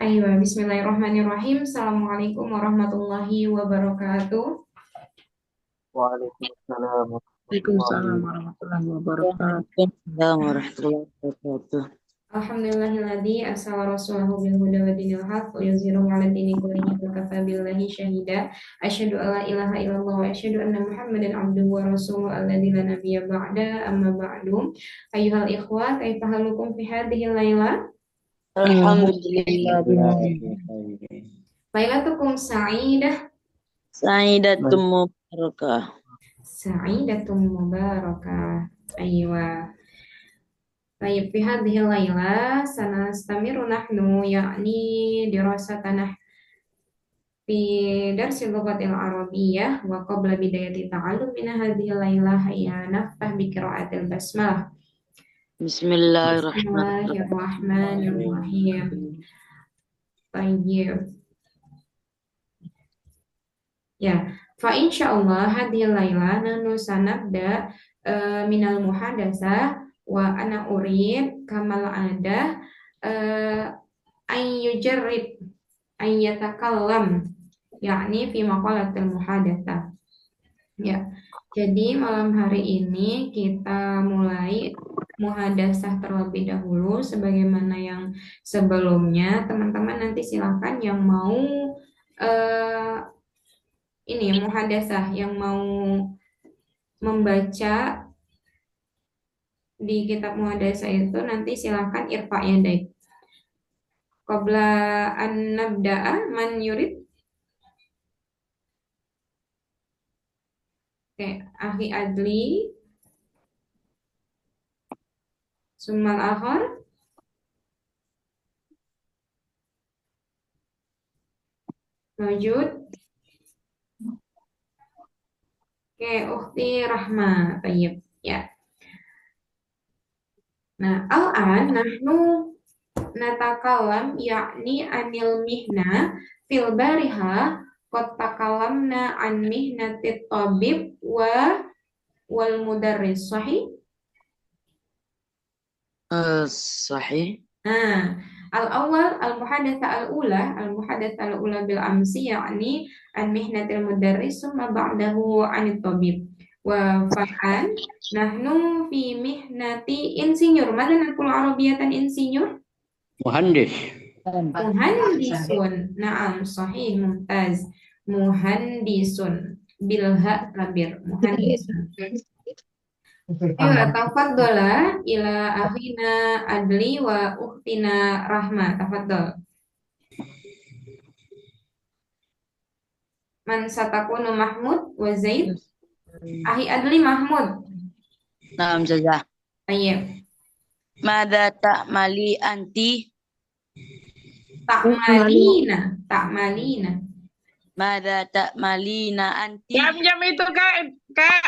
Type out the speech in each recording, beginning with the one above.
Ayo, bismillahirrahmanirrahim. Assalamualaikum warahmatullahi wabarakatuh. Waalaikumsalam Waalaikumsalam warahmatullahi warahmatullahi wabarakatuh. Waalaikumsalam warahmatullahi wabarakatuh. Alhamdulillahilladzi arsala rasulahu bil huda wa dinil haqq wa yuzhirahu 'ala dini kullihi wa kafaa billahi shahida. Asyhadu an la ilaha illallah wa asyhadu anna Muhammadan 'abduhu wa rasuluhu alladzi la nabiyya ba'da amma ba'du. Ayyuhal ikhwah, kaifa halukum fi hadhihi laila? Alhamdulillah. Lailatukum sa'idah. Sa'idatum mubarakah. Sa'idatum mubarakah. Aywa. Baik, fi hadhihi laila sanastamiru nahnu yakni dirasatana fi darsil lughatil arabiyyah wa qabla bidayati ta'allumina hadhihi laila hayya naftah bi qiraatil basmalah. Bismillahirrahmanirrahim. Bismillahirrahmanirrahim. Baik. Ya, fa insyaallah hadhihi laila nahnu sanabda minal muhadatsah wa ana urid kamal ada an yujarrib an yatakallam yakni fi maqalatil muhadatsah. Ya. Jadi malam hari ini kita mulai muhadatsah terlebih dahulu sebagaimana yang sebelumnya. Teman-teman nanti silakan yang mau ini muhadatsah yang mau membaca di kitab muhadatsah itu nanti silakan irfa yadaik. Qabla an nabda'a man yurid. Oke, Akhi Adli. Summal akhar. Mawjud. Oke, Ukhti Rahma. Tayyib. Ya. Nah, al-an nahnu natakallam yakni anil mihna fil bariha qad takallamna an mihnatit tabib wal mudarris sahih. Sahih. Nah, al-awwal al-muhadatsa al-ula bil amsi yakni an mihnatil mudarris summa ba'dahu anit tabib. Wa fa'an nahnu fi mihnati insinyur. Mada nakul arabiyatan insinyur? Muhandis. Muhandisun. Naam, sahih, mumtaz. Muhandisun. Bilha kabir. Muhandisun. Ayo, tafaddola ila akhina Adli wa ukhtina Rahma. Tafaddol. Man satakunu Mahmud wa Zaid. Akhi Adli Mahmud. Naam jazah. Ayo. Mada ta'mali anti? Ta'malina. Ta'malina. Mada ta'malina anti? Jam-jam itu Kak.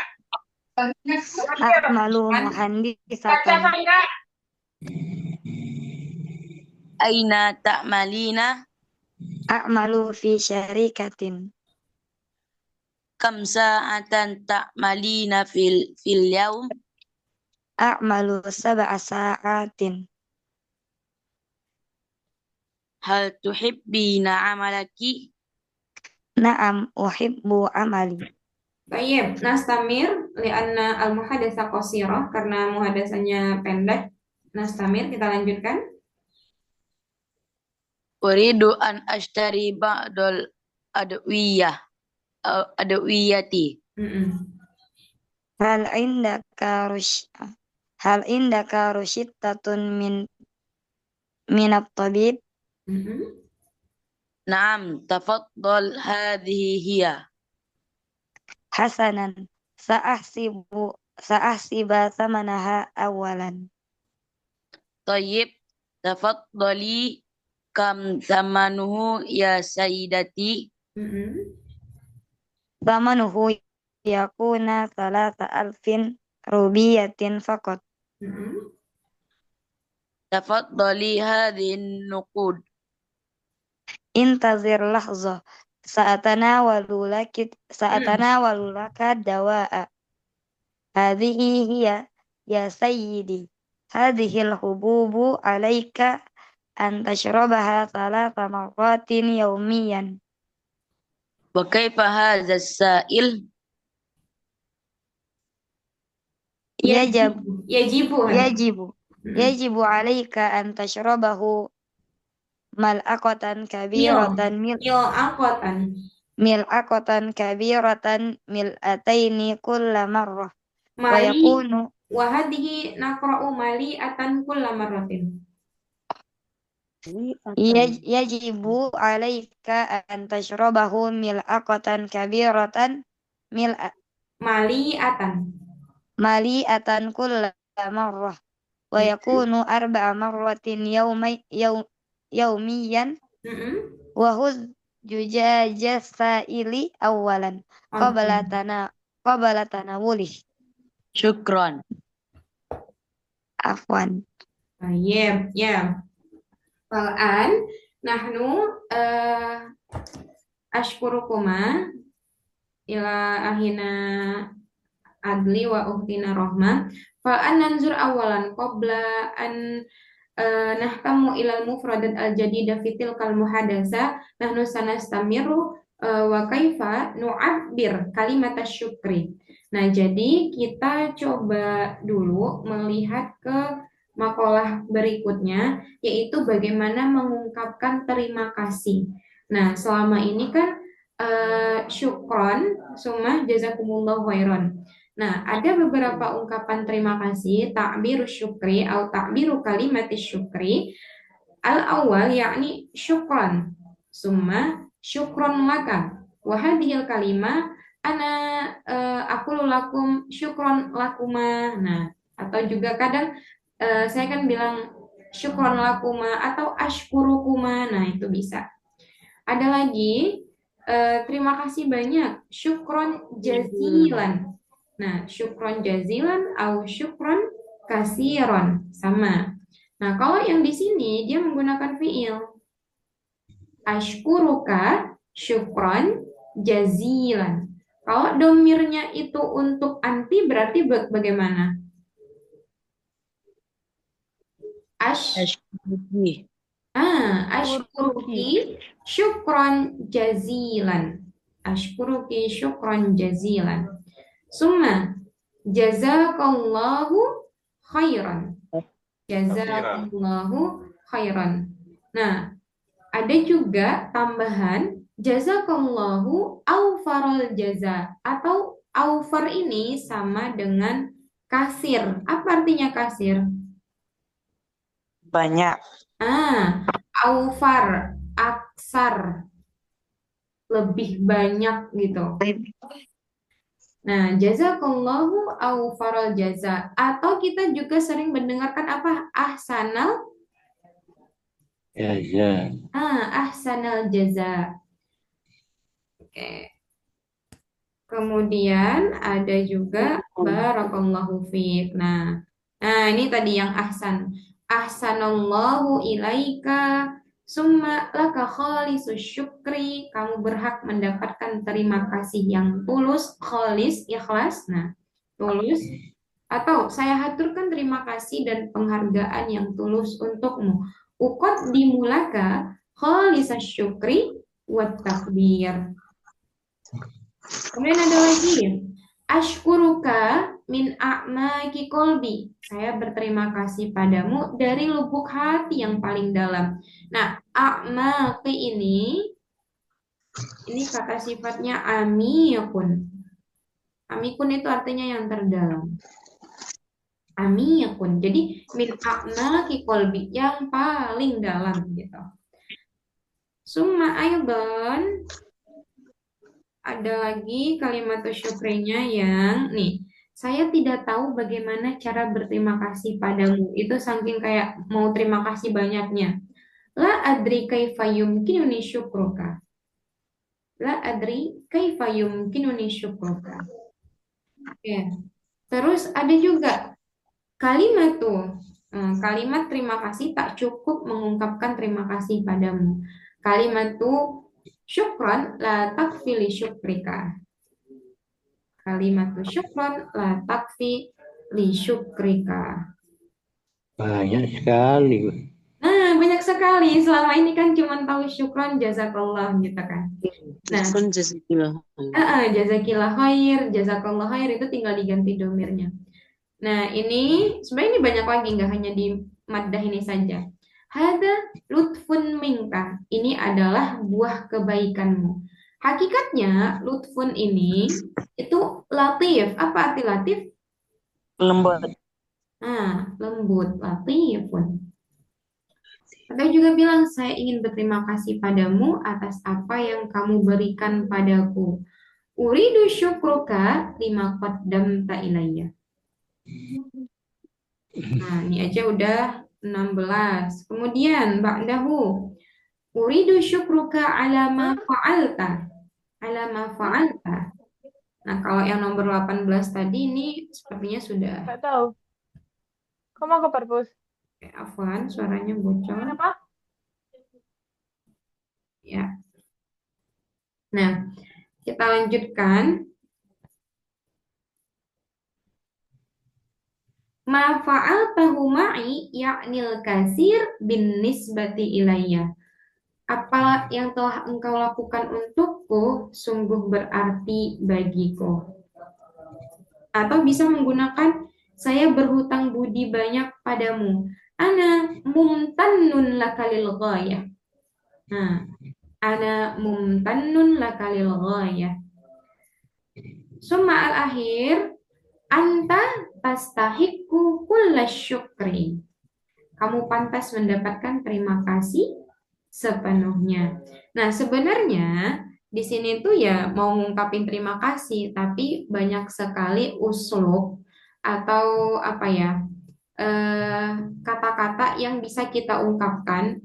A'malu muhandisatan. Aina ta'malina? A'malu fi syarikatin. Kam sa'atan ta'malina fil yaum? A'malu sab'a sa'atin. Hal tuhibbina amalaki? Na'am uhibbu amali. Baik, nastamir li'anna al-muhadatsah qasirah karena muhadatsahnya pendek. Nastamir, kita lanjutkan. Uridu an ashtari ba'dal adwiyati. Hal indaka rusyittatun min at-tabib? Naam, tafaddal hadhihi hiya. Hasanan, sa'ahsiba thamanaha awalan. Tayyib, tafaddali kam zamanuhu ya sayyidati. Thamanuhu yakuna 3,000 rubiyatin faqat. Tafaddali hadhihi nuqud. Intazir lahzah, sa'atanawalu laka dawa'a. Hadhihi hiya ya sayyidi. Hadhil hububu alaika أن تشربها 3 مرات يوميا. وكيف هذا السائل؟ يجب يجب يجب يجب عليك أن تشربه ملعقة كبيرة ملعقة كبيرة ملأتين كل مرة ويكون وهذه نقرأ مليئة كل مرة. يجب عليك أن تشربه ملعقة كبيرة مليئة كل مرة ويكون 4 مرات يوميا وخذ زجاج السائل أولا قبل تناوله. شكرا. عفوا. طيب يا الآن نحن أشكركما إلى أهنا Adli wa Uktina Rohmah. Fa'an nanzur awalan qabla an nahkamu ilal mufradat al-jadidah fitil kal muhadasa nahnu sanastamiru wa kaifa nu'abbir kalimat syukri. Nah, jadi kita coba dulu melihat ke makalah berikutnya, yaitu bagaimana mengungkapkan terima kasih. Nah, selama ini kan syukron, summa jazakumullah khairan. Nah, ada beberapa ungkapan terima kasih, ta'biru syukri atau ta'biru kalimat syukri. Al-awwal yakni syukran, summa syukron laka. Wa hadhil kalimah ana aqulu lakum syukron lakuma. Nah, atau juga kadang saya kan bilang syukron lakuma atau ashkurukuma. Nah, itu bisa. Ada lagi terima kasih banyak, syukron jazilan. Nah, syukron jazilan atau syukron kasiron sama. Nah, kalau yang di sini dia menggunakan fiil. Ashkuruka syukron jazilan. Kalau domirnya itu untuk anti berarti bagaimana? Ashkuruki. Ashkuruki syukron jazilan. Ashkuruki syukron jazilan. Summa jazakallahu khairan. Jazakallahu khairan. Nah, ada juga tambahan jazakallahu awfarul jaza atau awfar ini sama dengan kasir. Apa artinya kasir? Banyak. Awfar, aksar, lebih banyak gitu. Nah, jazakallahu awfaral jaza. Atau kita juga sering mendengarkan apa? Ahsanal jaza. Ahsanal jaza. Oke. Kemudian ada juga barakallahu fiik. Nah, ini tadi yang ahsan. Ahsanallahu ilaika summa laka khalisus syukri. Kamu berhak mendapatkan terima kasih yang tulus, khalis, ikhlas. Nah, tulus. Atau saya haturkan terima kasih dan penghargaan yang tulus untukmu. Ukot dimulaka khalisas syukri wat takbir. Kemudian ada lagi. Ashkuruka min a'maki kolbi. Saya berterima kasih padamu dari lubuk hati yang paling dalam. Nah, a'maki ini kata sifatnya amiyakun. Amikun itu artinya yang terdalam. Amiyakun. Jadi min a'maki kolbi yang paling dalam gitu. Summa aydan ada lagi kalimat syukrinya yang nih, saya tidak tahu bagaimana cara berterima kasih padamu. Itu saking kayak mau terima kasih banyaknya. La adri kaifa yumkinuni syukruka. La adri kaifa yumkinuni syukruka. Oke. Terus ada juga kalimat kalimat terima kasih tak cukup mengungkapkan terima kasih padamu. Kalimat syukran la takfi li syukrika. Kalimatu syukran la takfi li syukrika. Banyak sekali. Nah, banyak sekali. Selama ini kan cuma tahu syukron jazakallah gitu kan. Nah, Syukran jazakillah. jazakillah khair, jazakallah khair itu tinggal diganti domirnya. Nah, ini sebenarnya ini banyak lagi, nggak hanya di maddah ini saja. Hada lutfun minka. Ini adalah buah kebaikanmu. Hakikatnya lutfun ini itu latif. Apa arti latif? Lembut. Nah, lembut, latifun. Atau juga bilang, saya ingin berterima kasih padamu atas apa yang kamu berikan padaku. Uridu syukruka lima qaddamta ilayya. Nah, ini aja udah 16. Kemudian, ba'dahu. Uridu syukruka ala ma fa'alta. Ala ma fa'alta. Nah, kalau yang nomor 18 tadi ini sepertinya sudah. Nggak tahu. Kamu mau ke perpus? Afwan, suaranya bocor. Kenapa? Ya. Nah, kita lanjutkan. Ma fa'altahu ma'i ya'nil kasir bin nisbati ilayya. Apa yang telah engkau lakukan untukku sungguh berarti bagiku. Atau bisa menggunakan saya berhutang budi banyak padamu. Ana mumtannun lakalil ghayah. Nah, ana mumtannun lakalil ghayah. Summa al-akhir anta tastahiqu kulla syukri. Kamu pantas mendapatkan terima kasih sepenuhnya. Nah, sebenarnya di sini tuh ya mau ngungkapin terima kasih, tapi banyak sekali uslub atau apa ya kata-kata yang bisa kita ungkapkan,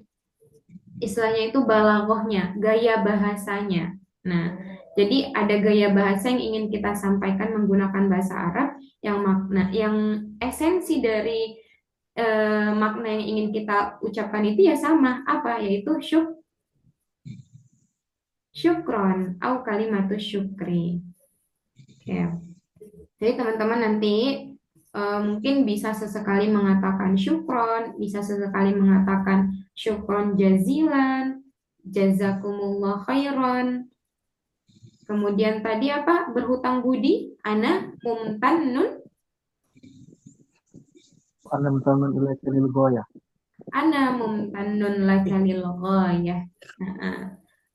istilahnya itu balaghahnya, gaya bahasanya. Nah, jadi ada gaya bahasa yang ingin kita sampaikan menggunakan bahasa Arab yang makna, yang esensi dari makna yang ingin kita ucapkan itu ya sama, apa? Yaitu syukron atau kalimatus syukri. Oke. Jadi teman-teman nanti mungkin bisa sesekali mengatakan syukron, bisa sesekali mengatakan syukron jazilan, jazakumullah khairan. Kemudian tadi apa? Berhutang budi, ana mumtannun, Ana mumtannun ilaika lil ghayah. ana mumtannun laka lil ghayah.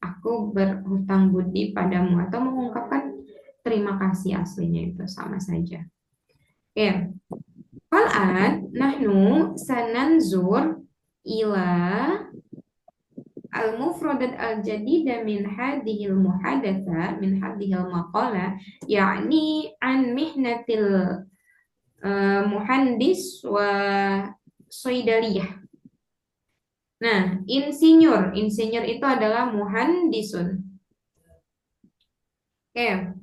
Aku berhutang budi padamu, atau mengungkapkan terima kasih aslinya itu sama saja. Oke. Fal'an nahnu sananzur ila al-mufradat al-jadida min hadhil muhadatsa min hadhil maqala, yakni an mihnatil muhandis wa soidaliyah. Nah, insinyur itu adalah muhandisun. Oke.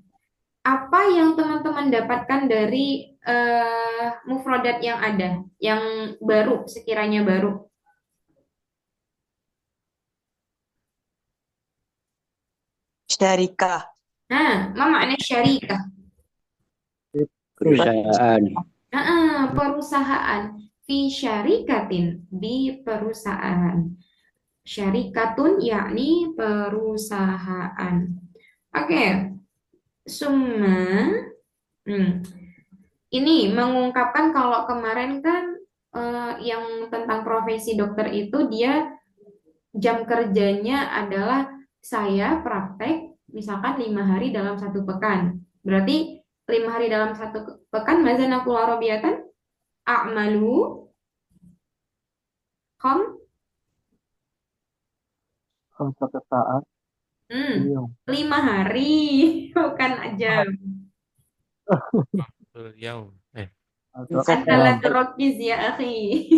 Apa yang teman-teman dapatkan dari mufradat yang ada, yang baru, sekiranya baru? Syarikah. Nah, apa makna syarikah? Perusahaan. Perusahaan. Fi syarikatin, di perusahaan. Syarikatun yakni perusahaan. Oke. Summa. Ini mengungkapkan kalau kemarin kan yang tentang profesi dokter itu dia jam kerjanya adalah saya praktek misalkan 5 hari dalam 1 pekan. Berarti 5 hari dalam 1 pekan mazana kula rabiatan a'malu kham 5 saat. 5 hari bukan jam. Yaum. Anta la turkiz ya akhi.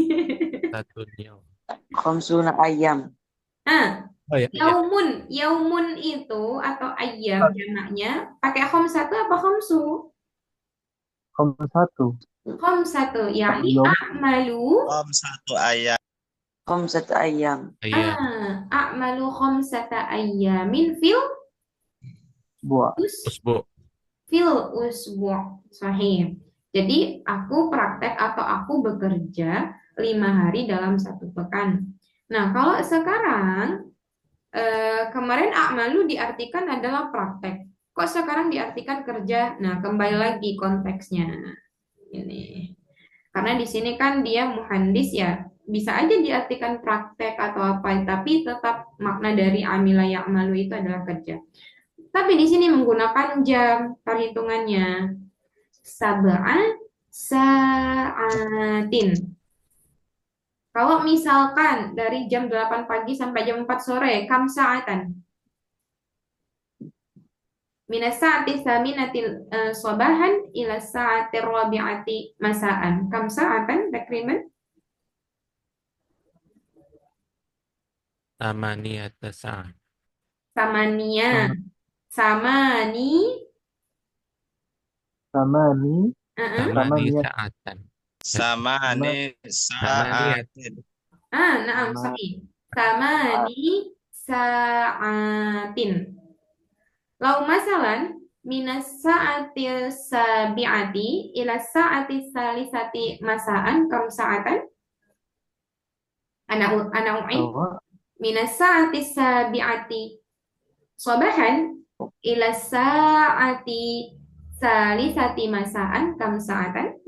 Satu yaum. Khamsuna ayam. Oh ya. Yaumun itu atau ayam jamaknya pakai khamsatu apa khamsu? Khamsatu yakni a'malu Satu ayat. Khamsat ayam. Iya. a'malu khamsata ayyamin Usbu. fil usbu' sahih. Jadi aku praktek atau aku bekerja 5 hari dalam 1 pekan. Nah, kalau sekarang kemarin a'malu diartikan adalah praktek. Kok sekarang diartikan kerja? Nah, kembali lagi konteksnya. Ini. Karena di sini kan dia muhandis ya, bisa aja diartikan praktek atau apa, tapi tetap makna dari amila ya'malu itu adalah kerja. Tapi di sini menggunakan jam perhitungannya sab'a sa'atin. Kalau misalkan dari jam 8 pagi sampai jam 4 sore, kam sa'atan. Minas sa'ati saminatil sobahan ila sa'ati rabi'ati masaan. Kam sa'atan takriban? Tamaniyata sa'at. Samania. Samani. Samani, Uh-uh. Tamani Tamaniyat. sa'atan. Samani sa'atin. Naam, Sama- sahih. Samani sa'atin. Lau masalan minas sa'atil sabi'ati ila sa'ati salisati masaan kam sa'atan? Ana u'id. bahwa Minas sa'ati sabi'ati sobahan ila sa'ati salisati masaan kam sa'atan?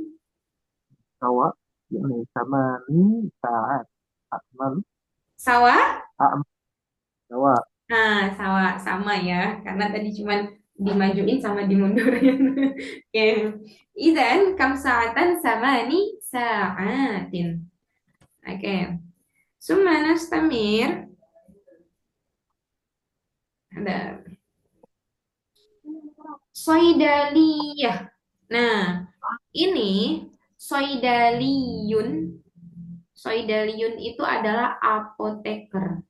bahwa ini samani saat akmal Sawa? akmal bahwa Nah, sama ya, karena tadi cuman dimajuin sama dimundurin. Oke. Idzan kam sa'atan samani sa'atin. Oke. Summa nastamir. Ada soidaliyah. Nah, ini soidaliyun. Soidaliyun itu adalah apoteker.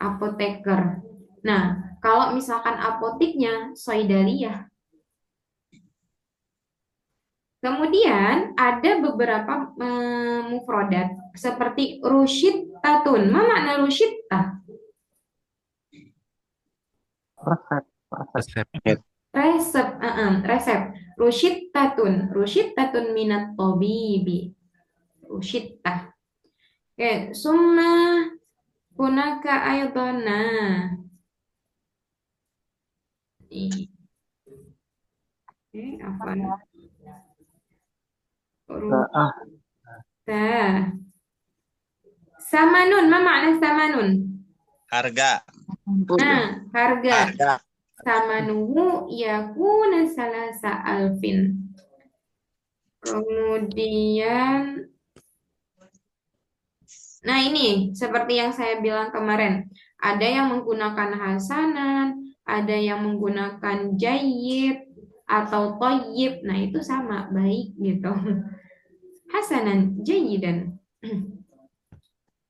Apoteker. Nah, kalau misalkan apotiknya soidaliyah. Kemudian ada beberapa mufrodat seperti rusyittatun. Ma makna rusyittah? resep Resep. Resep, resep. Rusyittatun minat tabibi. Rusyittah. Oke, summa hunaka aydana. Oke, apa? saah Rusyitah. Samanun, ma makna samanun? Harga. Nah, harga. Harga. Samanuhu yakuna salasa alfin. Kemudian, nah ini seperti yang saya bilang kemarin. Ada yang menggunakan hasanan, ada yang menggunakan jayyid atau thayyib. Nah itu sama, baik gitu. Hasanan, jayyidan.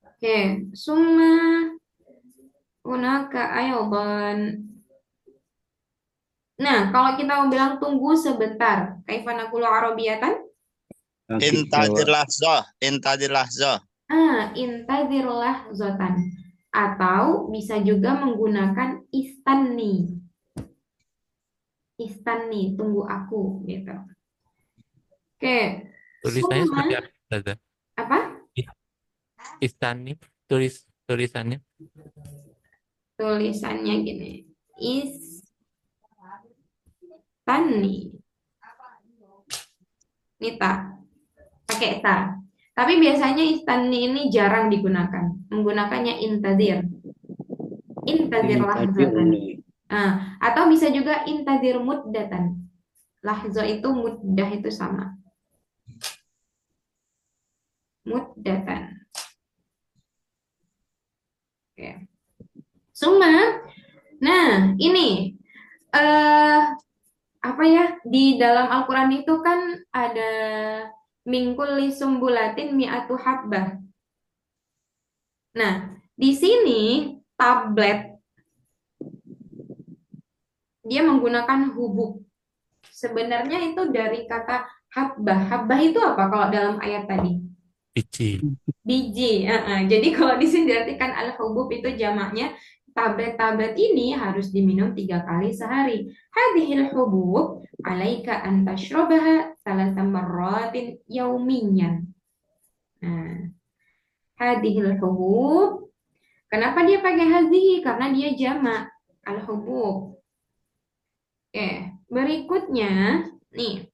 Oke, summa hunaka aydan. Nah, kalau kita mau bilang tunggu sebentar, kaifa naqulu arabiyatan? Intadir lahzah. Intadir lahzah. Intadir lahzatan. Atau bisa juga menggunakan istanni. Istanni, tunggu aku gitu. Oke. Tulisannya Summa, seperti apa, Ustazah? apa? Istani, tulisannya. Tulisannya gini. Istanni. Nita. Pakai ta. Tapi biasanya istanni ini jarang digunakan. Menggunakannya intadir. Intadir lahzatan. Atau bisa juga intadir muddatan. Lahzah itu muddah itu sama. Muddatan. Oke. Summa. Nah, ini apa ya? Di dalam Al-Qur'an itu kan ada min kulli sumbulatin mi'atu habbah. Nah, di sini tablet dia menggunakan hubub. Sebenarnya itu dari kata habbah. Habbah itu apa kalau dalam ayat tadi? Biji. Jadi kalau di sini diartikan al-hubub itu jamaknya tablet-tablet ini harus diminum 3 kali sehari. Hadhil hubub alaika an tashrabaha 3 marratin yaumiyan. Nah, hadhil hubub. Kenapa dia pakai hadhihi? Karena dia jamak al-hubub. Berikutnya nih.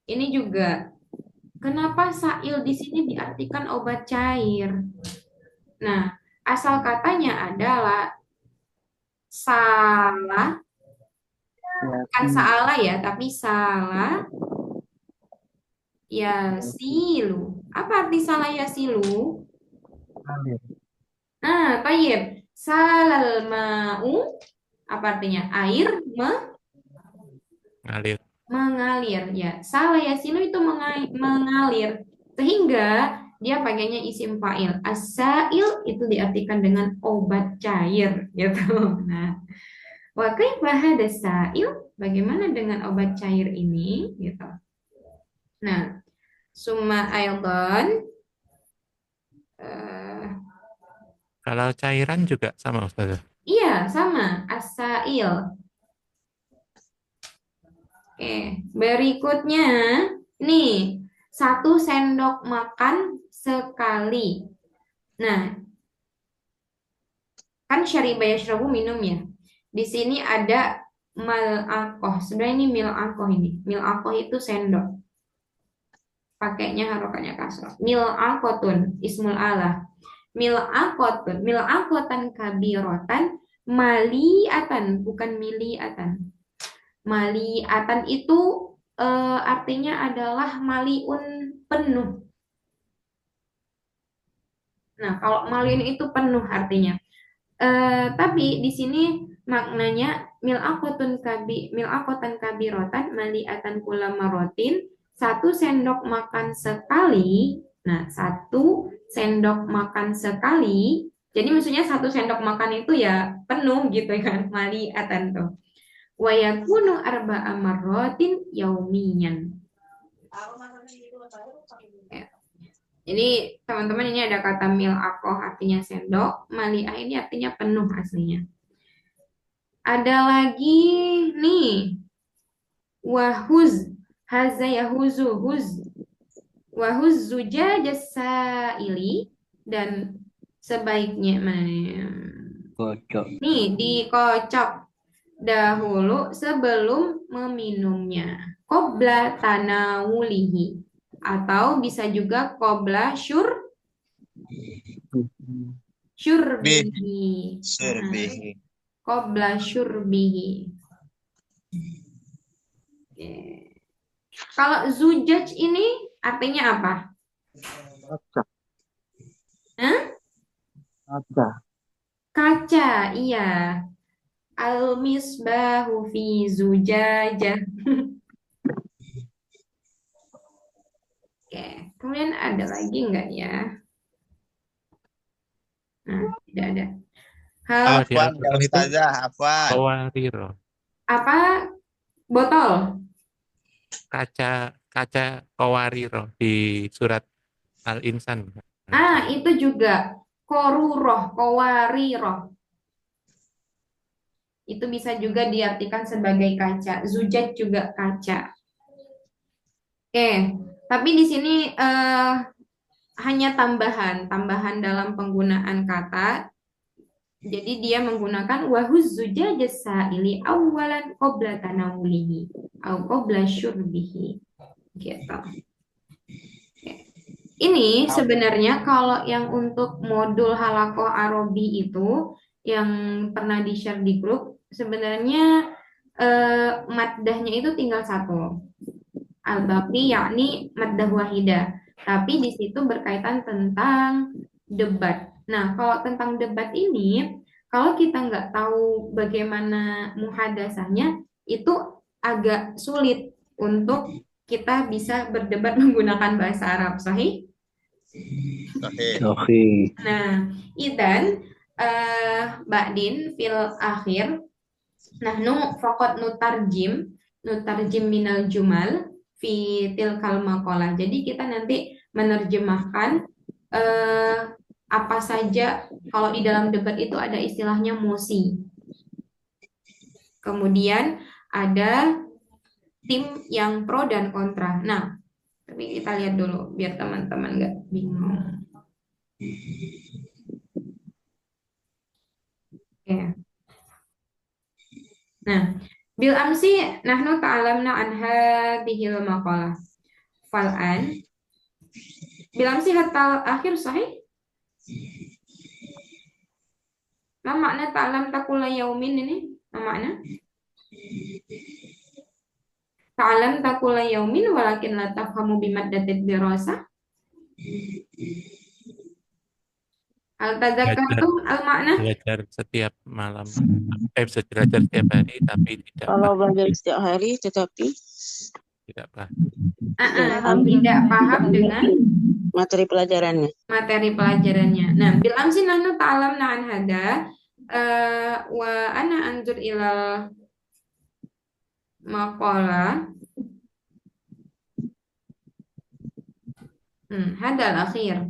Ini juga kenapa sa'il di sini diartikan obat cair? Nah, asal katanya adalah salah, bukan salah ya, tapi salah yasilu. Apa arti salah yasilu? Alir. Nah, tayyib. Salal ma'u, apa artinya? Air Ngalir. mengalir ya. Salah yasilu itu mengalir. Sehingga dia pakainya isim fa'il. As-sa'il itu diartikan dengan obat cair gitu. Nah, wa kaifa hada sa'il? Bagaimana dengan obat cair ini gitu. Nah, summa aydan Kalau cairan juga sama Ustazah. iya sama as-sa'il. Berikutnya nih 1 sendok makan sekali. Nah, kan syariba yashrabu minum ya. Di sini ada mal'aqoh. Sebenarnya ini mil'aqoh ini. Mil'aqoh itu sendok. Pakainya harokatnya kasroh. Mil'aqotun ismul alah. Mil'aqotun, mil'aqotan kabirotan maliatan, bukan miliatan. Maliatan itu artinya adalah maliun penuh. Nah, kalau maliun itu penuh artinya. Tapi di sini maknanya mil'aqotan kabirotan maliatan kula marotin, 1 sendok makan sekali. Nah, 1 sendok makan sekali. Jadi maksudnya 1 sendok makan itu ya penuh gitu kan, maliatan tuh. Wa yakunu arba'a marratin yaumiyan. Jadi teman-teman ini ada kata mil'aqoh artinya sendok, mali'ah ini artinya penuh aslinya. Ada lagi nih. Wahuz, haza yahuzu, huz. Wahuz zujajas sa'ili, dan sebaiknya nih dikocok dahulu sebelum meminumnya. Qobla tanawulihi, atau bisa juga qobla syurbihi. Surbihi. Qobla syurbihi. Kalau zujaj ini artinya apa? Kaca. Kaca. Kaca, iya. Al-misbahu fi zujajah. Kemudian ada lagi enggak ya? Nah, tidak ada. Afwan ya Ustazah, afwan. Kawariro. Apa? Botol. Kaca kawariro di surat Al-Insan. Itu juga koruroh, kowariroh. Itu bisa juga diartikan sebagai kaca. Zujaj juga kaca. Tapi di sini hanya tambahan dalam penggunaan kata. Jadi dia menggunakan wahuz zujajas sa'ili awwalan qabla tanawulihi au qabla syurbihi. Gitu. Ini sebenarnya kalau yang untuk modul halakoh Arabi itu yang pernah di-share di grup, sebenarnya maddahnya itu tinggal 1. Al-baqi yakni maddah wahidah. Tapi di situ berkaitan tentang debat. Nah, kalau tentang debat ini, kalau kita nggak tahu bagaimana muhadasahnya, itu agak sulit untuk kita bisa berdebat menggunakan bahasa Arab. Sahih? Sahih. Nah, idan ba'din fil akhir nahnu faqat nutarjim minal jumal fi tilkal maqalah. Jadi kita nanti menerjemahkan apa saja kalau di dalam debat itu ada istilahnya mosi. Kemudian ada tim yang pro dan kontra. Nah, Tapi kita lihat dulu biar teman-teman nggak bingung. Oke. Nah, bil amsi nahnu ta'alamna an hadhil maqalah. Fal'an bil amsi hatta akhir sahih? Ma makna ta'lam takula yaumin ini? Ma makna? Ta'lam takula yaumin walakin la tafhamu bimaddatid dirasa. Al tadzakartum al makna? Belajar setiap malam. Belajar setiap hari tapi tidak Kalau paham. belajar setiap hari tetapi Tidak paham. Tidak paham dengan materi pelajarannya. materi pelajarannya. Nah, bil amsi nahnu ta'alamna an hada wa ana anzur ilal maqala hadal akhir.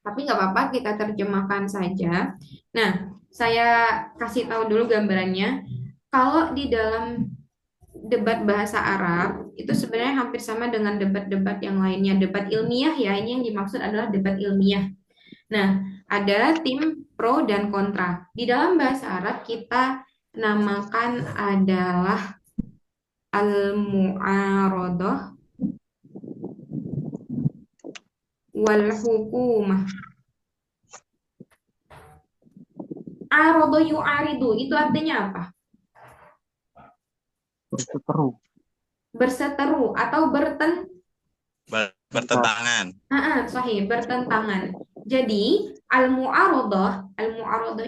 Tapi nggak apa-apa, kita terjemahkan saja. Nah, saya kasih tahu dulu gambarannya. Kalau di dalam debat bahasa Arab itu sebenarnya hampir sama dengan debat-debat yang lainnya, debat ilmiah ya. Ini yang dimaksud adalah debat ilmiah. Nah, ada tim pro dan kontra. Di dalam bahasa Arab kita namakan adalah al-mu'aradah wal hukumah. Arodo yu'aridu itu artinya apa? Berseteru. Berseteru atau Bertentangan. sahih, bertentangan. Jadi al-mu'aradah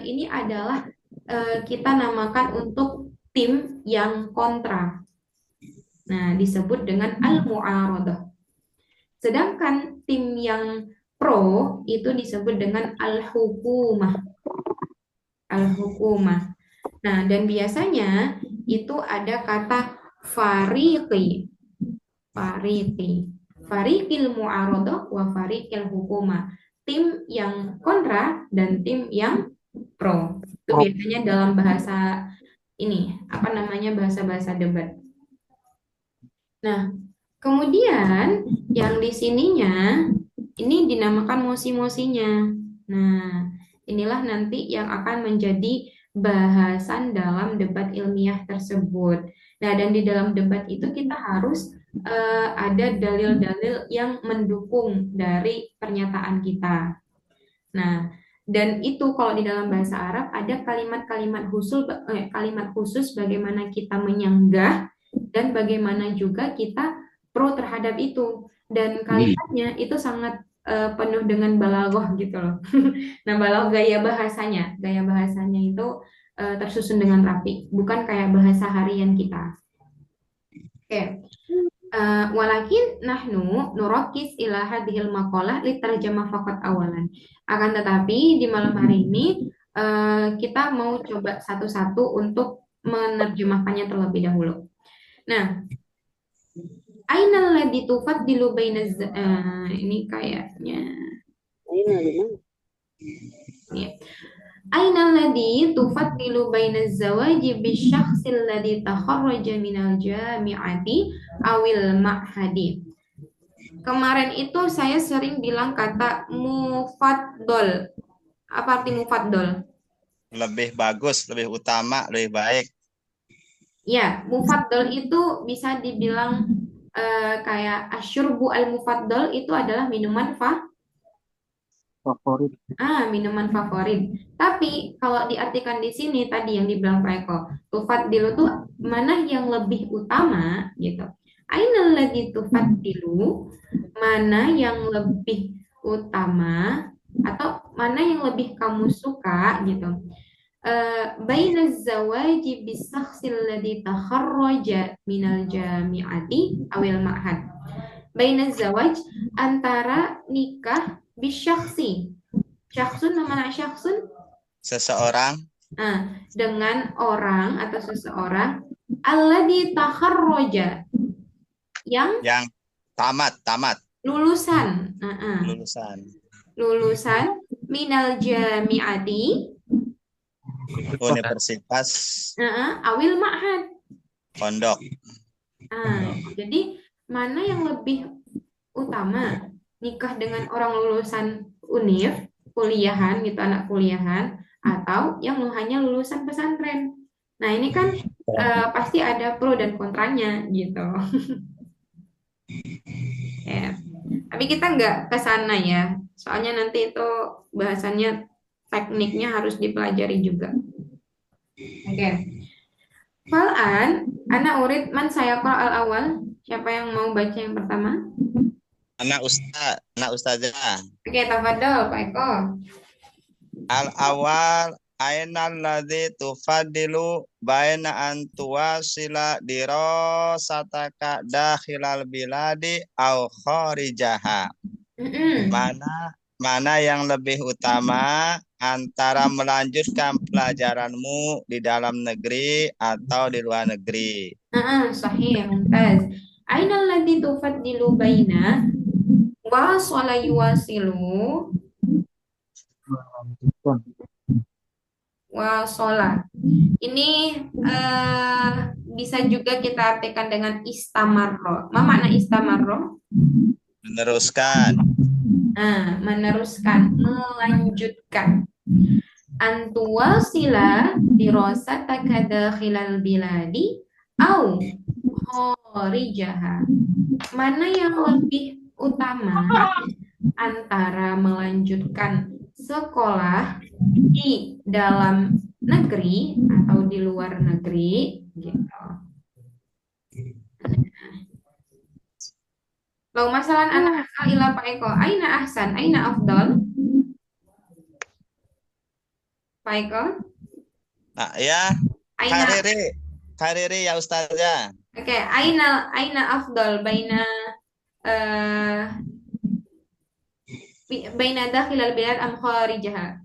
ini adalah kita namakan untuk tim yang kontra. Nah, disebut dengan al-mu'aradah. Sedangkan tim yang pro itu disebut dengan al-hukumah. Al-hukumah. Nah, dan biasanya itu ada kata fariqi. Fariqil mu'aradah wa fariqil hukumah. Tim yang kontra dan tim yang pro. Itu biasanya dalam bahasa ini, bahasa-bahasa debat. Nah, kemudian yang di sininya ini dinamakan mosi-mosinya. Nah, inilah nanti yang akan menjadi bahasan dalam debat ilmiah tersebut. Nah, dan di dalam debat itu kita harus ada dalil-dalil yang mendukung dari pernyataan kita. Nah, dan itu kalau di dalam bahasa Arab ada kalimat-kalimat khusus bagaimana kita menyanggah dan bagaimana juga kita pro terhadap itu. Dan kalimatnya itu sangat penuh dengan balaghah gitu loh. Nah, gaya bahasanya itu tersusun dengan rapi, bukan kayak bahasa harian kita. Oke. Walakin nahnu nurakis ila hadhil maqalah litarjamah faqat awalan. Akan tetapi di malam hari ini kita mau coba satu-satu untuk menerjemahkannya terlebih dahulu. Nah, ainal ladzi tufaddilu bainaz ini kayaknya ya. Ainal ladzi tufaddilu bainaz zawaji bisyakhsil ladzi takharraja minal jami'ati awil ma'hadi. Kemarin itu saya sering bilang kata mufaddal. Apa arti mufaddal? Lebih bagus, lebih utama, lebih baik. Ya, mufaddal itu bisa dibilang kayak asyurbu al-mufaddal itu adalah minuman Favorit. Minuman favorit. Tapi kalau diartikan di sini tadi yang dibilang Pak Eko, tufaddilu tuh mana yang lebih utama gitu. Ainal ladzi tufaddilu, mana yang lebih utama atau mana yang lebih kamu suka gitu. Bainaz zawaji bisakhsil ladzi takharraja minal jami'ati awil ma'had. Bainaz zawaj antara nikah bisyakhsi. Syakhsun namanya syakhsun Seseorang dengan orang atau seseorang alladzi takharraja yang tamat lulusan minal jami'ati universitas awil ma'had pondok. jadi mana yang lebih utama? Nikah dengan orang lulusan univ, kuliahan gitu, anak kuliahan, atau yang hanya lulusan pesantren. Nah, ini kan pasti ada pro dan kontranya gitu. Ya. Tapi kita nggak ke sana ya. Soalnya nanti itu bahasannya tekniknya harus dipelajari juga. Oke. Fal'an, ana urid man sayaqra al-awal. Siapa yang mau baca yang pertama? Anak ustazah. Oke, tafadhol, Pak Eko. Al-awal ainal ladzi tufaddilu baina an tuwasila dirasataka dakhilal biladi au kharijaha. Mm-mm. Mana yang lebih utama antara melanjutkan pelajaranmu di dalam negeri atau di luar negeri? Sahih, mumtaz. Aina alladhi tufaddilu baina wasala yuwasilu Melanjutkan. wasola. Ini bisa juga kita artikan dengan istamarro. Apa makna istamarro? Meneruskan. Meneruskan, melanjutkan. Antuwasila dirasataka dakhilal biladi au kharijaha. Mana yang lebih utama antara melanjutkan sekolah di dalam negeri atau di luar negeri gitu. Lalu masalah anak ila Pak Eko, aina ahsan, aina afdal? Pak Eko, Nah, ya, aina kariri ya ustazah. oke, aina afdal baina baina dakhilal bilad am kharijaha?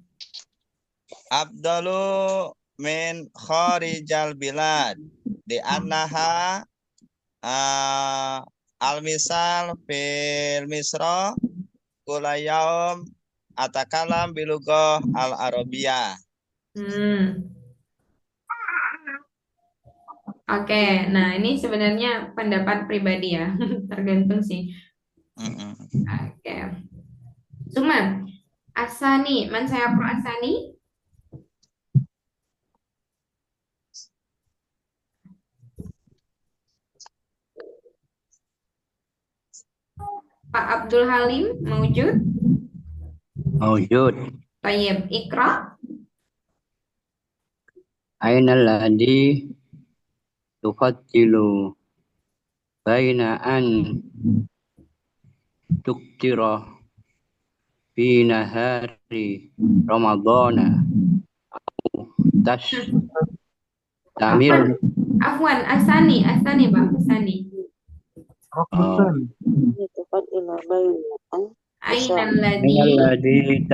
Abdalu min kharijal bilad di annaha al-misal fil misra kula yaum atakalam bilughah al-arabiyah. Oke, nah ini sebenarnya pendapat pribadi ya, tergantung sih. Oke, Suman, Asani, man saya pro Asani? Pak Abdul Halim, mewujud? Mawjud. Tayyib, Ikra? Aina alladhi tufaddilu baina an tuktira fi nahari ramadana tas tamir Afwan, Asani Pak, Asani. Rokusan. Tufaddilu baina an Aina Aina alladhi alladhi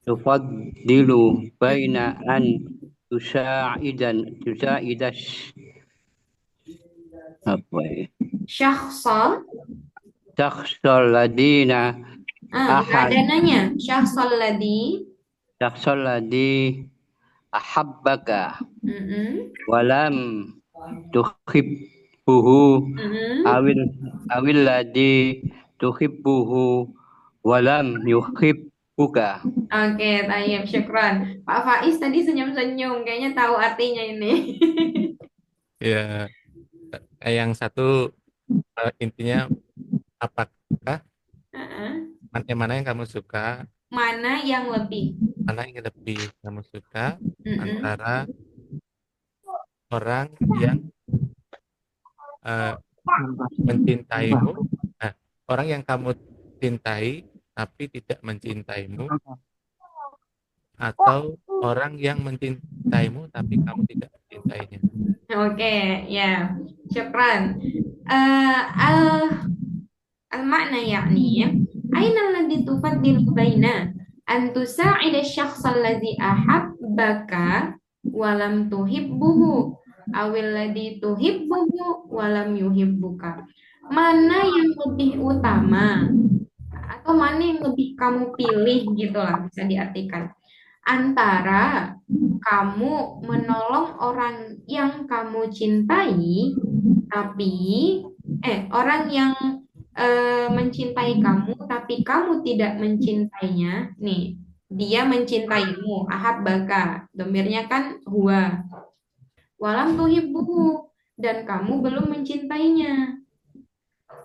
tufaddilu baina an tusaidas apa ya? syakhsal. Syakhsal ladina Nggak ada nanya. Syakhsal ladhi. syakhsal ladhi ahabbaka walam tuhibbuhu awil ladhi tuhibbuhu walam yuhibbuka. Oke, tayyib, syukran. Pak Faiz tadi senyum-senyum, kayaknya tahu artinya ini. Ya, yang satu intinya apakah mana yang kamu suka, Mana yang lebih? mana yang lebih kamu suka antara orang yang mencintaimu, orang yang kamu cintai tapi tidak mencintaimu, atau orang yang mencintaimu tapi kamu tidak mencintainya. Oke, ya, syukran. Al-makna yakni aina alladhi tufaddilu baina an tusa'ida asy-syakhsa alladhi ahabbaka wa lam tuhibbuhu awil ladhi tuhibbuhu wa lam yuhibbuka. Mana yang lebih utama atau mana yang lebih kamu pilih gitulah, bisa diartikan, antara kamu menolong orang yang kamu cintai tapi orang yang mencintai kamu tapi kamu tidak mencintainya. Nih, dia mencintaimu, ahabbaka. Domirnya kan huwa. Walam tuhibbuhu, dan kamu belum mencintainya.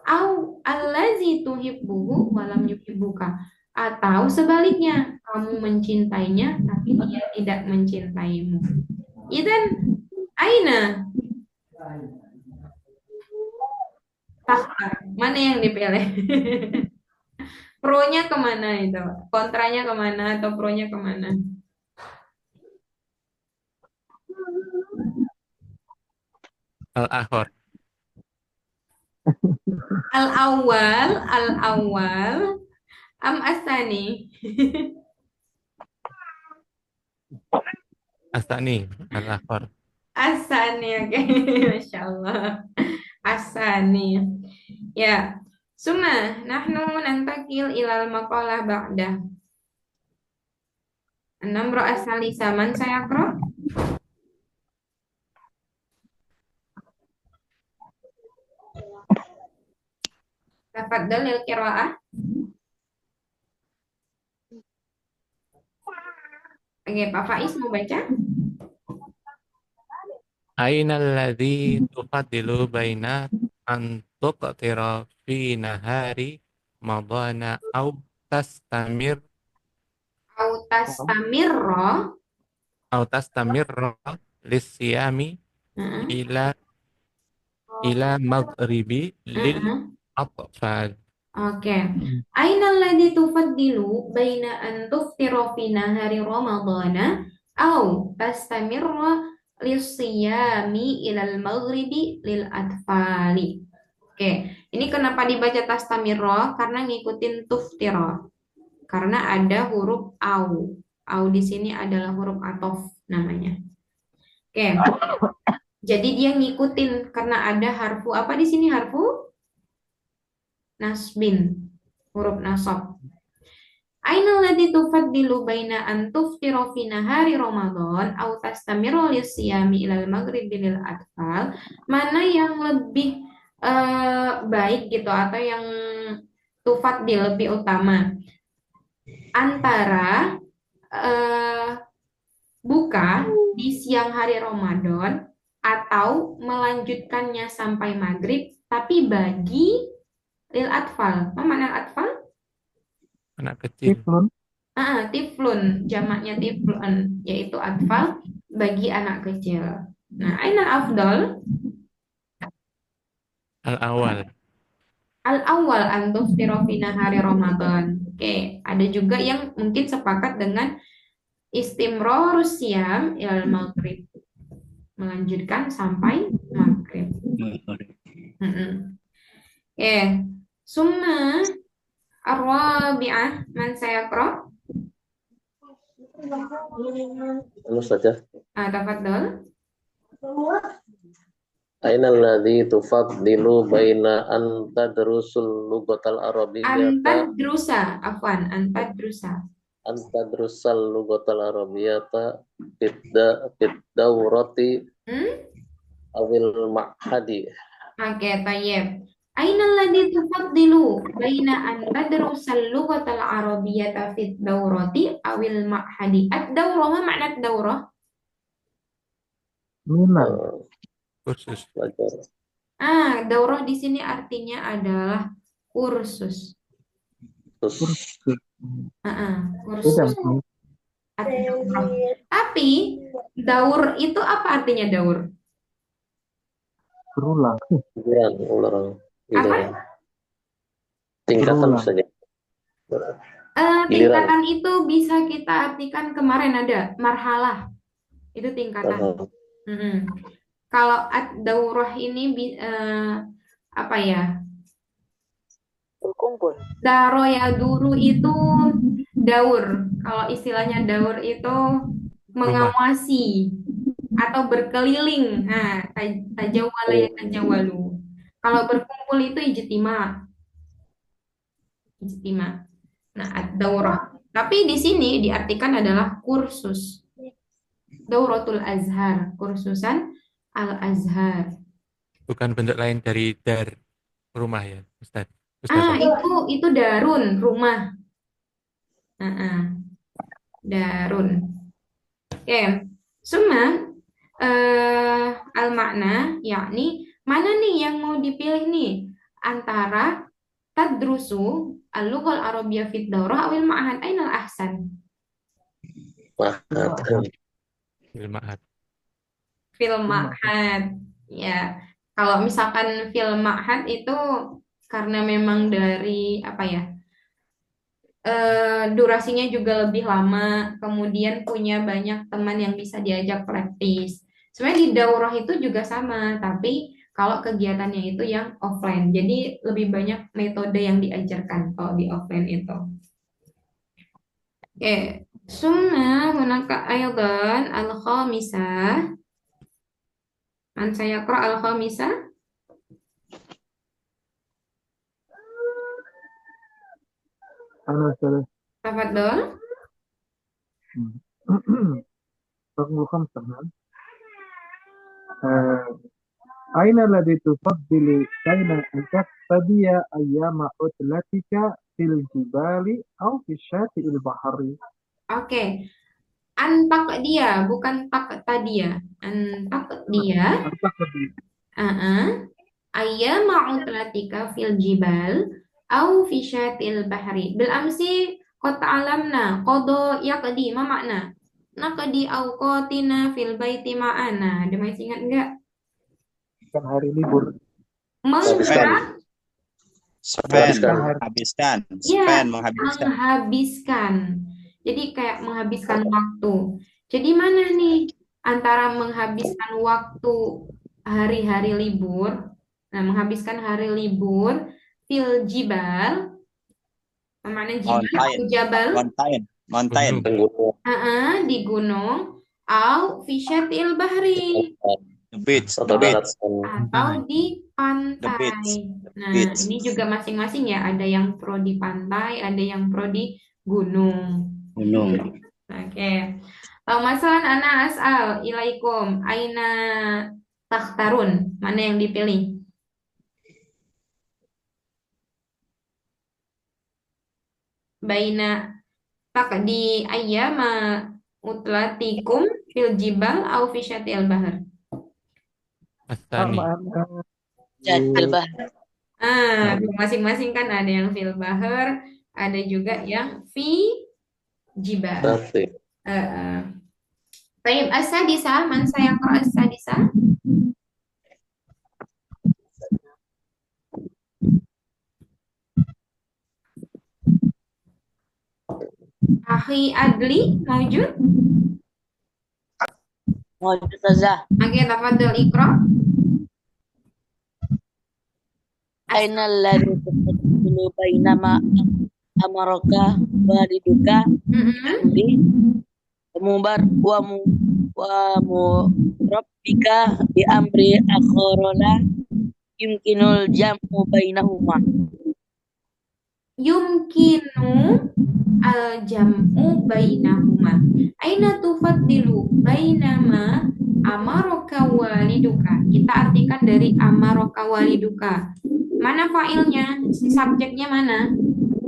Au allazi tuhibbuhu walam yuhibbuka. Atau sebaliknya, kamu mencintainya tapi dia tidak mencintaimu. Idzan aina takhtar. Mana yang dipilih? Pro-nya kemana itu? Kontranya kemana atau pro-nya kemana? Al-akhir. Al-awwal, am asani. Asani. Al-akhir. Asani, oke. Masya Allah. Asani. Ya. Summa, nahnu nantakil ilal maqalah ba'dah. An-namru as-salisa, man sayaqra? Tafaddal lil qiraah. Oke, Pak Faiz mau baca? Aina alladhi tufadilu baina an tuqtira fi nahari madana au tastamir Tastamirra. au tastamirra lisyami ila maghribi lil atfal. Oke. Aina alladhi tufaddilu baina an tuftira fi nahari ramadhana au tastamirra lisiyami ilal maghribi lil atfali. Oke, ini kenapa dibaca tastamirra? Karena ngikutin tuftira. Karena ada huruf au. Au di sini adalah huruf atof namanya. Oke. Jadi dia ngikutin karena ada harfu apa di sini, harfu nasbin, huruf nasab. Aina allati tufaddilu baina an tuftira fi nahari Ramadan aw tastamiru lisiyami ilal maghribi lil atfal. Mana yang lebih baik gitu atau yang tufaddil lebih utama antara buka di siang hari Ramadan atau melanjutkannya sampai maghrib, tapi bagi lil atfal. Apa makna atfal? Anak kecil. Tiflun. Tiflun, jamaknya tiflun, yaitu atfal bagi anak kecil. Nah, aina afdal? Al-awal. Al-awwal an tuftira fi nahari Ramadan. Oke, ada juga yang mungkin sepakat dengan istimrarus siyam ilal maghrib. Melanjutkan sampai maghrib. Oke, summa ar-rabi'ah, man sayaqra? Halo saja. Tafadhol. Aina alladhi tufaddilu baina an tadrusul lughatal arabiyyata Antadrusa, afwan, antadrusa. an tadrusal lughatal arabiyyata bid-dawrati awil ma'hadi. Oke, tayyib. Aina alladhi tufaddilu baina an tadrusal lughatal arabiyyata fid dawrati awil ma'hadi. Ad-dawrah, ma makna ad-dawrah? Minat. Kursus. Belajar. Daurah di sini artinya adalah kursus. Terus Kursus. Ad-daurah. Tapi daur itu apa artinya daur? Berulang. ulang. Apa? Tingkatan Berulang. saja. Tingkatan itu bisa kita artikan kemarin ada marhalah. Itu tingkatan. Kalau ad-daurah ini apa ya? Berkumpul. Daro ya duru itu daur. Kalau istilahnya daur itu mengawasi atau berkeliling. Nah, tajawala ya tajawalu. Kalau berkumpul itu ijtima. Nah, ad-daurah. Tapi di sini diartikan adalah kursus. Dauratul Azhar, kursusan Al-Azhar. Bukan bentuk lain dari dar. Rumah ya, Ustazah. Itu darun, rumah. Darun. Oke. Summa al-makna yakni mana nih yang mau dipilih nih antara tadrusu al-lughal arabiyyah fid daurah awil ma'had ainal ahsan. Ilmahat. Fil ma'had. Ya. Kalau misalkan fil ma'had itu karena memang dari apa ya? Durasinya juga lebih lama, kemudian punya banyak teman yang bisa diajak praktis. Sebenarnya di daurah itu juga sama, tapi kalau kegiatannya itu yang offline, jadi lebih banyak metode yang diajarkan kalau di offline itu. Oke, summa hunaka aydan al-khamisah. Man saya yaqra al-khamisah? أنا ثلاث. Tafadhol. رقم 5. نعم. أين الذي تفضل بين أن تقضي أيام عطلتك في الجبال أو في الشاطئ البحر؟ Oke. Antak dia, bukan tak tadia. Antak dia. Ayyama utlatika fil jibal au fi syatil bahri. Bil amsi qad ta'lamna qada yaqdi ma makna? Naqdi awqatina fil baiti ma'ana. Ada masih ingat enggak? Kan hari libur. Menghabiskan. Menghabiskan. Ya, Menghabiskan. menghabiskan. Jadi kayak menghabiskan waktu. Jadi mana nih antara menghabiskan waktu hari-hari libur, nah menghabiskan hari libur fil jibal, mana jibal atau jabal? Mountain. Di gunung, au fi syatil bahri, Beach. atau di pantai. Nah, ini juga masing-masing ya, ada yang pro di pantai, ada yang pro di gunung. Oke. Masalan ana as'al ilaikum aina takhtarun? Mana yang dipilih? Baina taqdi ayyama utlatikum fil jibal au fi syatil bahr. Astani. Syatil bahr. Masing-masing kan ada yang fil bahr, ada juga yang fi jibal. Baik, as-sadisah, man sayaqra as-sadisah? Akhi Adli, mawjud? Mawjud Ustazah. Oke, tafadhol iqra. Aina alladhi tafaddalu bainama amaraka waliduka amri mubar wa rabbika bi amri akharona yumkinul jam'u bainahuma. Yumkinu al-jam'u bainahuma. Aina tufaddilu bainama amaraka waliduka. Kita artikan dari amaraka waliduka. Mana fa'ilnya? Subjeknya mana?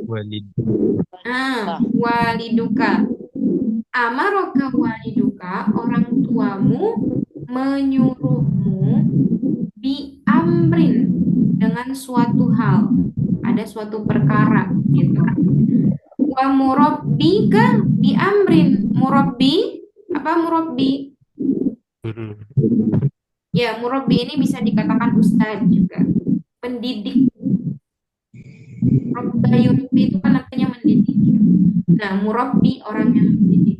Walid. Waliduka. Amaraka waliduka, orang tuamu menyuruhmu bi amrin, dengan suatu hal, ada suatu perkara gitu. Wa murabbika bi amrin. Murabbi, apa murabbi? Ya, murabbi ini bisa dikatakan ustaz juga, pendidik. Rabba yurabbi itu kan artinya mendidik. Nah, murabbi orang yang mendidik.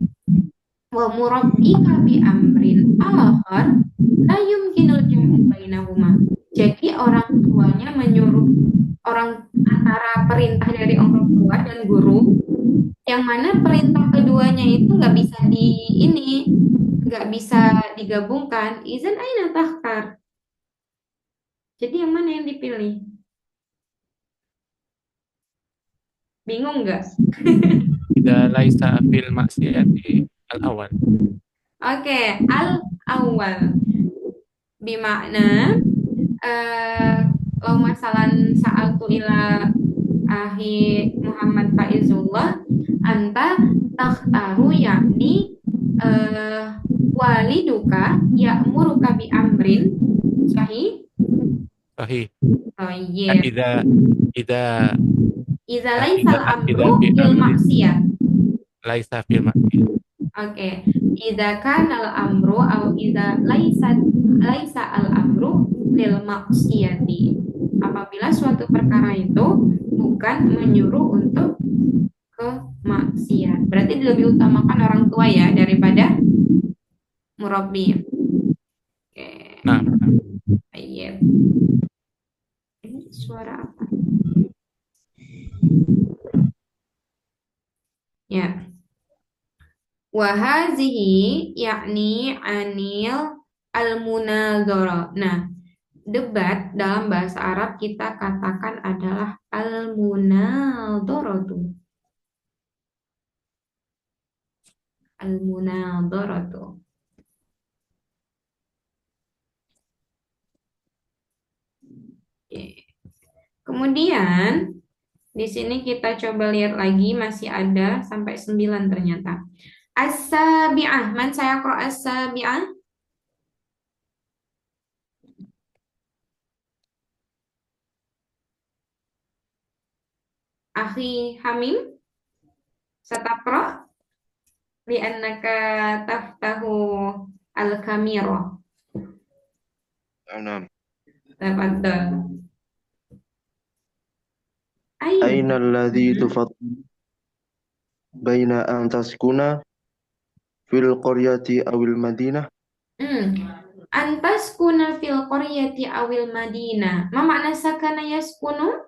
Wa murabbika bi amrin akhar la yumkinul jam'u bainahuma. Jadi orang tuanya menyuruh orang antara perintah dari orang tua dan guru, yang mana perintah keduanya itu nggak bisa digabungkan. Izan aina takhtar. Jadi yang mana yang dipilih? Bingung nggak? Idza laisa fil maksiyati al-awwal. Oke, al-awwal. Bimakna lau masalan sa'altu ila ahi Muhammad Faizullah anta takhtaru yakni waliduka ya'muruka bi amrin sahih Sahih. thayyib Idza idza laisa al-amru fi lil amrin maksiyah. laisa fil maksiyah. Oke, idza kana al-amru atau idza laisa al-amru lil maksiyati. Apabila suatu perkara itu bukan menyuruh untuk ke maksiat. Berarti lebih utamakan orang tua ya daripada murabbi. Oke. Nah, Iya. Ini suara apa? Ya. Wahazihi yakni anil al-munadhara. Nah, debat dalam bahasa Arab kita katakan adalah al-munadharatu. Al-munadharatu. Oke. Kemudian di sini kita coba lihat lagi, masih ada sampai 9 ternyata. As-sabi'ah, man saya qra as-sabi'ah? Akhi Hamim? Sataqra? Li'annaka taftahu al-kamira. نعم. Tafaddal. أين الذي تفضل بين أن تسكن في القرية أو المدينة؟ Antas kuna fil qaryati awil madinah. Ma makna sakana yaskunu?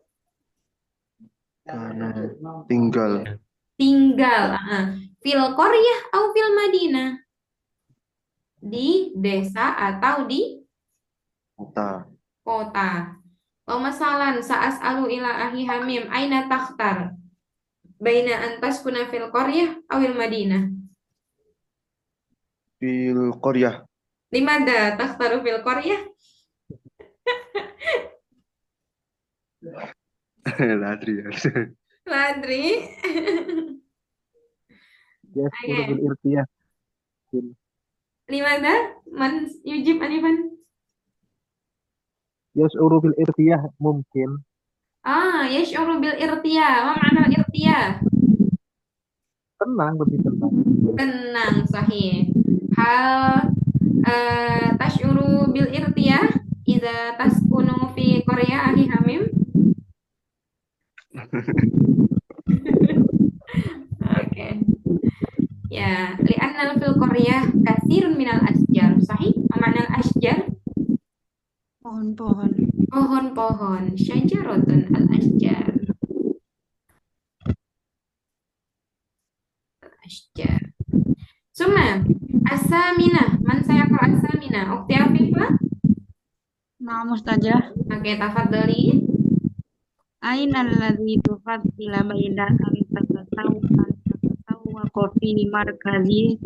Karena tinggal. Tinggal. Fil qaryah atau fil madinah? Di desa atau di kota. Masalan sa'as'alu ila ahi Hamim aina takhtar baina antas kuna fil qaryah awil madinah? Fil qaryah. Limada takhtaru fil qaryah? Ladri. Ladri. Yas'uru bil irtiyah. Limada? Man yujib Anifan? Yas'uru bil irtiyah mungkin. Yash'uru bil irtiyah. Ma makna irtiyah? Tenang, lebih tenang. Tenang, sahih. Hal tash'uru bil irtiyah idza taskunu fi qarya ahi Hamim? Oke. Ya, li'anna fil qaryah katsirun minal asjar. Sahih? Ma makna al-asjar? Pohon-pohon. Pohon-pohon, syajaratun al-asjar. Al-asjar. Suma, as-saminah. Man sayaqra as-saminah? Ukhti Afifah? Nah, Mustajah. Oke, tafadhali. Aina alladhi tufaddila baina an tatasawwa fi markazi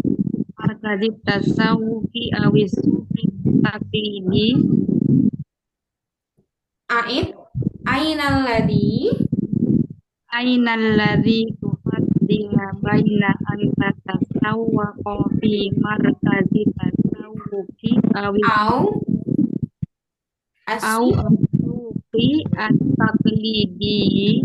tasawufi awis sufi taqlidi. Aina alladhi tufaddila baina an tatasawwa fi markazi tasawufi sufi at-taqlidi.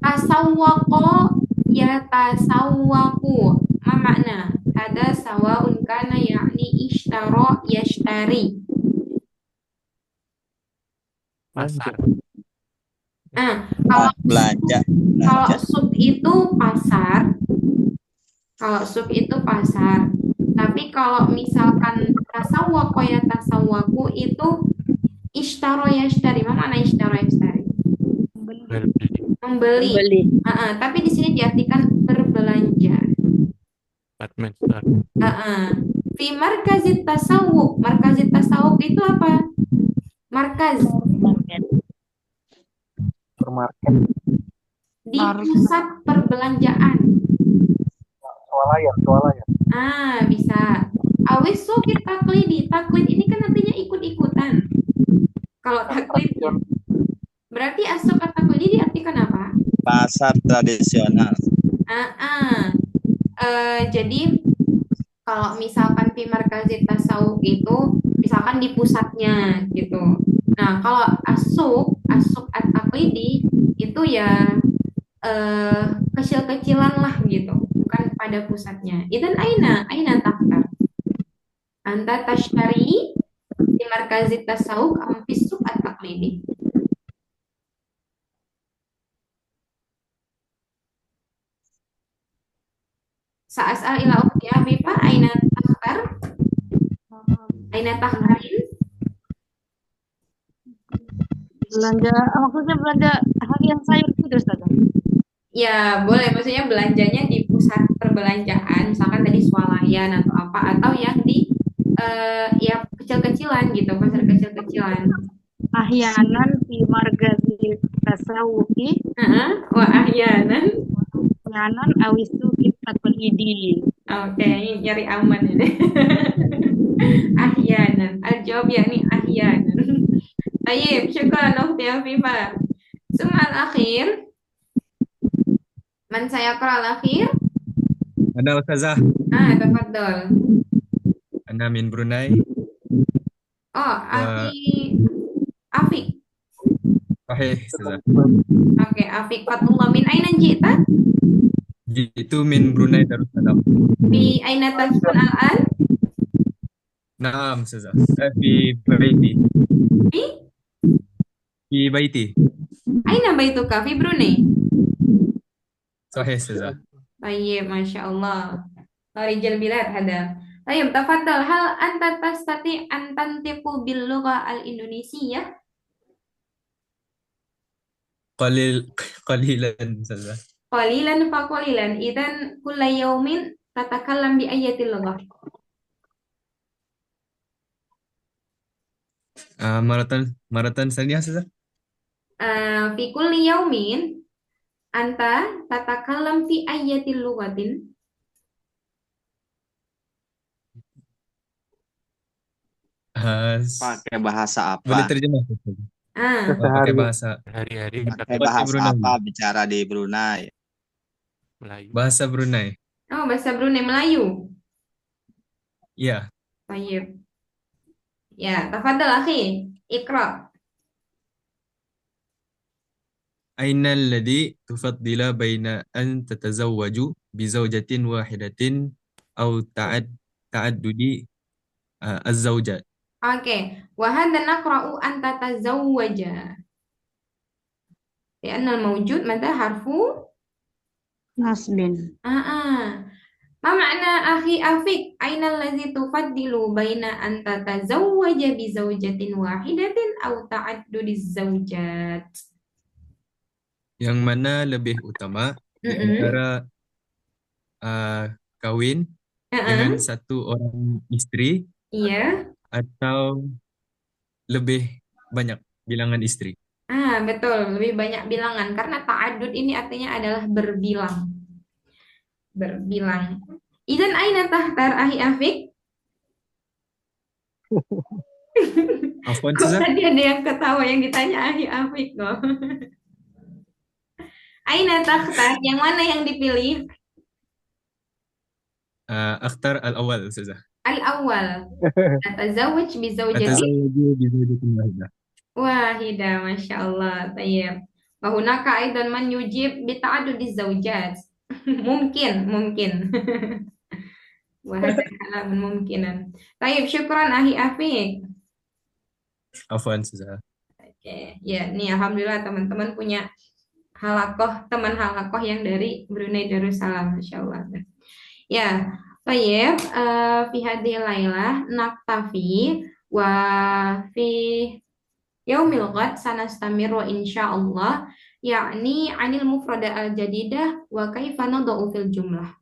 Tasawwaqo ya tasawwaku. Ma makna? Ada sawaun kana yakni ishtara yashtari. pasar. Belanja. Kalau sub itu pasar. Tapi kalau misalkan tasawwaqo ya tasawwaku itu ishtara yashtari. Ma makna ishtara yashtari? Membeli. Tapi di sini diartikan berbelanja. Department store. Fi markazit tasawwuk. Markazit tasawwuk itu apa? Markaz. Supermarket. Di pusat perbelanjaan. Swalayan. Bisa. Awis sukir taklidi. Taklid ini kan artinya ikut-ikutan. Kalau taklidnya. Berarti asuk atau taklidi diartikan apa? Pasar tradisional. Jadi kalau misalkan fi markazit tasawuf itu misalkan di pusatnya gitu. Nah, kalau asuk at-taklidi itu ya kecil-kecilan lah gitu, bukan pada pusatnya. Idan aina taktar. Anta tashtari di markazit tasawuf am fi suq at-taklidi. Sa'as'al ila ukhti Afifah, aina takhtar? Aina takhtarin? Belanja, maksudnya belanja harian sayur gitu, Ustaz. Ya, boleh. Maksudnya belanjanya di pusat perbelanjaan, misalkan tadi swalayan atau apa, atau yang di ya kecil-kecilan gitu, pasar kecil-kecilan. Ahyanan fi margazi tasawufi, Wah, ahyanan. ahyanan awisu kita idi. Oke, ini nyari aman ini. Ahyanan. Al-jawab yakni ahyanan. Baik, syukran ukhti Afifah. Sumal akhir. Man sayaqra al-akhir? Ana Ustazah, Tafadhol. Ana min Brunei. Oh, Afik. Sahih, Ustazah. Oke, Afik Fatullah min aina ji'ta? Itu min Brunei Darussalam. Fi aina taskun al-an? Naam, Ustazah. Fi baiti. Fi? Fi baiti. Aina baituka? Fi Brunei? Sahih, Ustazah. Tayyib, Masya Allah. Rijal bilad hada. Tayyib, tafadhal. Hal anta tastati an tantiqu bil lugha al-Indonesiyah? Qalilan, Ustazah. Qalilan fa qalilan. Idan kulla yaumin tatakallam bi ayyatil lughah. Maratan saniyah, Ustazah. Fi kulli yaumin anta tatakallam fi ayyatil lughatin. Pakai bahasa apa? Boleh terjemah, Ustazah. Pakai bahasa Hari-hari kita Pakai bahasa apa bicara di Brunei? Melayu. Bahasa Brunei. Oh, bahasa Brunei Melayu. Iya. Tayyib. Ya, tafadhal akhi. Iqra. Aina alladhi tufaddila baina an tatazawwaju bi zawjatin wahidatin aw ta'addudi az-zawjat. Oke. Wa hadha naqra'u an tatazawwaja. Lianna al-mawjud mada harfu Nasbin. Ma makna akhi Afik? Aina allazi tufaddilu baina an tatazawwaja bi zawjatin wahidatin aw ta'addudiz zawjat? Yang mana lebih utama di antara kawin dengan satu orang istri Iya. atau lebih banyak bilangan istri. Betul, lebih banyak bilangan karena ta'addud ini artinya adalah berbilang. Berbilang. Idan aina tahtar ahi Afik? Afwan, Kok Ustazah? tadi ada yang ketawa yang ditanya ahi Afik kok? Aina tahtar, yang mana yang dipilih? Akhtar al-awwal, Ustazah. Al-awwal. Atazawwaj bi zawjatin Atazawwaju bi zawjatin wahidah. wahidah, Masya Allah. Tayyib. Wa hunaka aidan man yujib bi ta'addudiz zawjat. Mungkin. Wa hadha kalamun mumkinan. Tayyib, syukran ahi Afik. Afwan, Ustazah. Oke, ya, nih alhamdulillah teman-teman punya teman halakoh yang dari Brunei Darussalam, Masya Allah. Ya, tayyib, fi hadhihi lailah naktafi wa fi yaumil ghad sanastamiru insyaallah yakni anil mufrada al-jadidah wa kaifa nadau fil jumlah.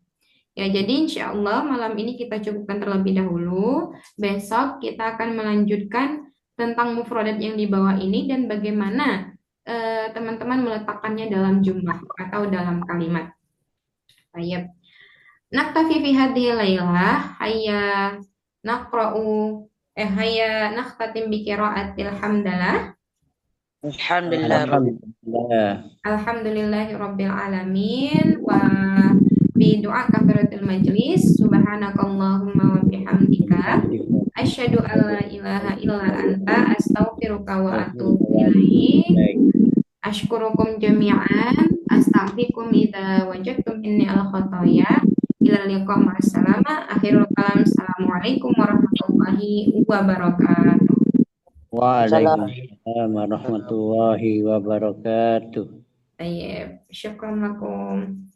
Ya, jadi insyaallah malam ini kita cukupkan terlebih dahulu. Besok kita akan melanjutkan tentang mufradat yang di bawah ini dan bagaimana teman-teman meletakkannya dalam jumlah atau dalam kalimat. Baik. Naktafi fi hadhihi lailah hayya naqra'u Hayya nakhtatim bi qiraatil hamdalah. Alhamdulillah. Alhamdulillahi rabbil alamin wa bi doa kafaratul majlis. Subhanakallahumma wa bihamdika asyhadu an la ilaha illa anta astaghfiruka wa atubu ilaik. Ashkurukum jami'an astaghfirukum idza wajadtum inni al khataya. Ila liqa ma'assalama. Akhirul kalam. Assalamualaikum warahmatullahi wabarakatuh. Waalaikumsalam warahmatullahi wabarakatuh. Tayyib. Syukran lakum.